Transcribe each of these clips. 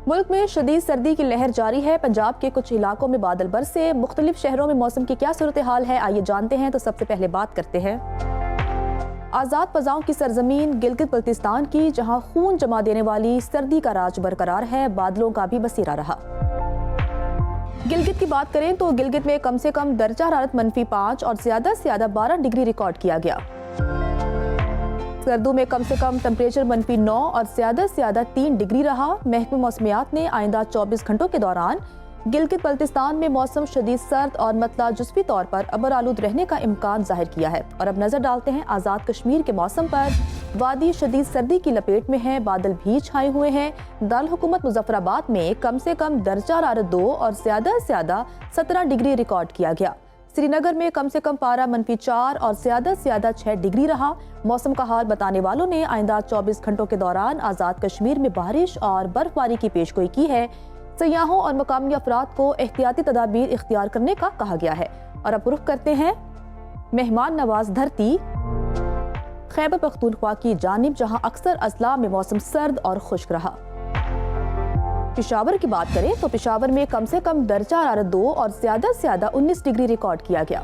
मुल्क में शदीद सर्दी की लहर जारी है। पंजाब के कुछ इलाकों में बादल बरसे। मुख्तलिफ शहरों में मौसम की क्या सूरत हाल है, आइए जानते हैं। तो सबसे पहले बात करते हैं आज़ाद फजाओं की सरजमीन गिलगित बल्तिस्तान की, जहां खून जमा देने वाली सर्दी का राज बरकरार है। बादलों का भी बसेरा रहा। गिलगित की बात करें तो गिलगित में कम से कम दर्जा हरारत -5 और ज्यादा से ज्यादा 12 डिग्री रिकॉर्ड किया गया। सर्दू में कम से कम टेम्परेचर -9 और ज्यादा से ज्यादा 3 डिग्री रहा। महकमे मौसमियात ने आइंदा 24 घंटों के दौरान गिलगित बल्तिस्तान में मौसम शदीद सर्द और मतला जुज़वी तौर पर अबर आलूद रहने का इम्कान जाहिर किया है। और अब नजर डालते हैं आज़ाद कश्मीर के मौसम पर। वादी शदीद सर्दी की लपेट में है, बादल भी छाए हुए हैं। दारुल हुकूमत मुजफ्फराबाद में कम से कम दर्जा हरारत 2 और ज्यादा से ज्यादा 17 डिग्री रिकॉर्ड किया गया। श्रीनगर में कम से कम पारा -4 और ज्यादा 6 डिग्री रहा। मौसम का हाल बताने वालों ने आइंदा 24 घंटों के दौरान आज़ाद कश्मीर में बारिश और बर्फबारी की पेशगोई की है। सयाहों और मकामी अफराद को एहतियाती तदाबीर इख्तियार करने का कहा गया है। और अब रुख करते हैं मेहमान नवाज धरती खैबर पख्तूनख्वा की जानिब, जहां अक्सर अजला में मौसम सर्द और खुश्क रहा। पेशावर की बात करें तो पेशावर में कम से कम दर्जा हरारत 2 और ज्यादा से ज्यादा 19 डिग्री रिकॉर्ड किया गया,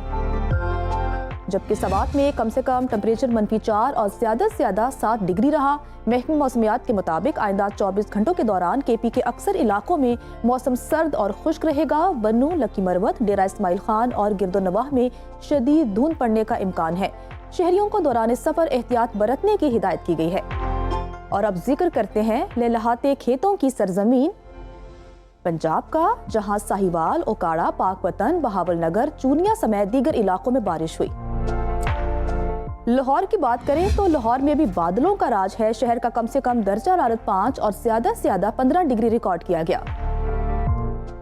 जबकि सवात में कम से कम टेम्परेचर -4 और ज्यादा से ज्यादा 7 डिग्री रहा। महकमे मौसमियात के मुताबिक आइंदा 24 घंटों के दौरान केपी के अक्सर इलाकों में मौसम सर्द और खुश्क रहेगा। बन्नू, लकी मरवत, डेरा इस्माइल खान और गिरदोनवाह में शदीद धुंध पड़ने का इम्कान है। शहरियों को दौरान सफर एहतियात बरतने की हिदायत की गई है। और अब जिक्र करते हैं लहलहाते खेतों की सरजमीन पंजाब का, जहां साहिवाल, ओकाड़ा, पाकपतन, बहावल नगर, चूनिया समेत दीगर इलाकों में बारिश हुई। लाहौर की बात करें तो लाहौर में भी बादलों का राज है। शहर का कम से कम दर्जा हरारत 5 और ज्यादा से ज्यादा 15 डिग्री रिकॉर्ड किया गया।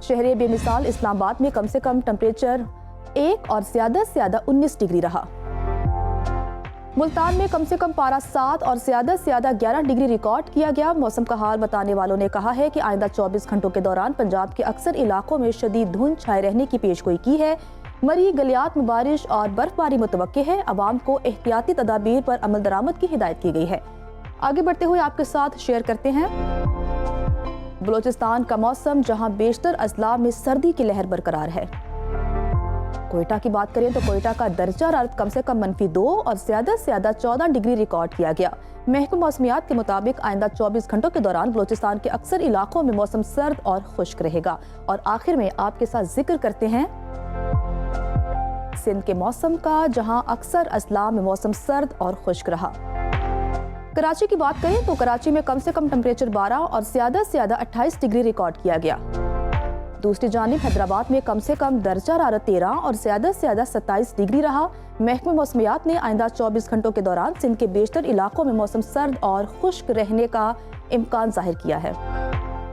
शहर बेमिसाल इस्लामाबाद में कम से कम टेम्परेचर 1 और ज्यादा से ज्यादा 19 डिग्री रहा। मुल्तान में कम से कम पारा 7 और ज्यादा से ज्यादा 11 डिग्री रिकॉर्ड किया गया। मौसम का हाल बताने वालों ने कहा है कि आइंदा 24 घंटों के दौरान पंजाब के अक्सर इलाकों में शदीद धुंध छाए रहने की पेशगोई की है। मरी गलियात में बारिश और बर्फबारी मुतवक्के है। अवाम को एहतियाती तदाबीर पर अमल दरामद की हिदायत की गई है। आगे बढ़ते हुए आपके साथ शेयर करते हैं बलोचिस्तान का मौसम, जहां बेशतर अजला में सर्दी की लहर बरकरार है। कोयटा की बात करें तो कोयटा का दर्जा हरारत कम से कम -2 और ज्यादा से ज्यादा 14 डिग्री रिकॉर्ड किया गया। महकमा मौसमियात के मुताबिक आइंदा 24 घंटों के दौरान बलोचिस्तान के अक्सर इलाकों में मौसम सर्द और खुश्क रहेगा। और आखिर में आपके साथ जिक्र करते हैं सिंध के मौसम का, जहां अक्सर अजला में मौसम सर्द और खुश्क रहा। कराची की बात करें तो कराची में कम से कम टेम्परेचर 12 और ज्यादा से ज्यादा 28 डिग्री रिकॉर्ड किया गया। दूसरी जानिब हैदराबाद में कम से कम दर्जा हरारत 13 और ज्यादा से ज्यादा 27 डिग्री रहा। महकमे मौसमियात ने आइंदा 24 घंटों के दौरान सिंध के बेशतर इलाकों में मौसम सर्द और खुश्क रहने का इम्कान जाहिर किया है।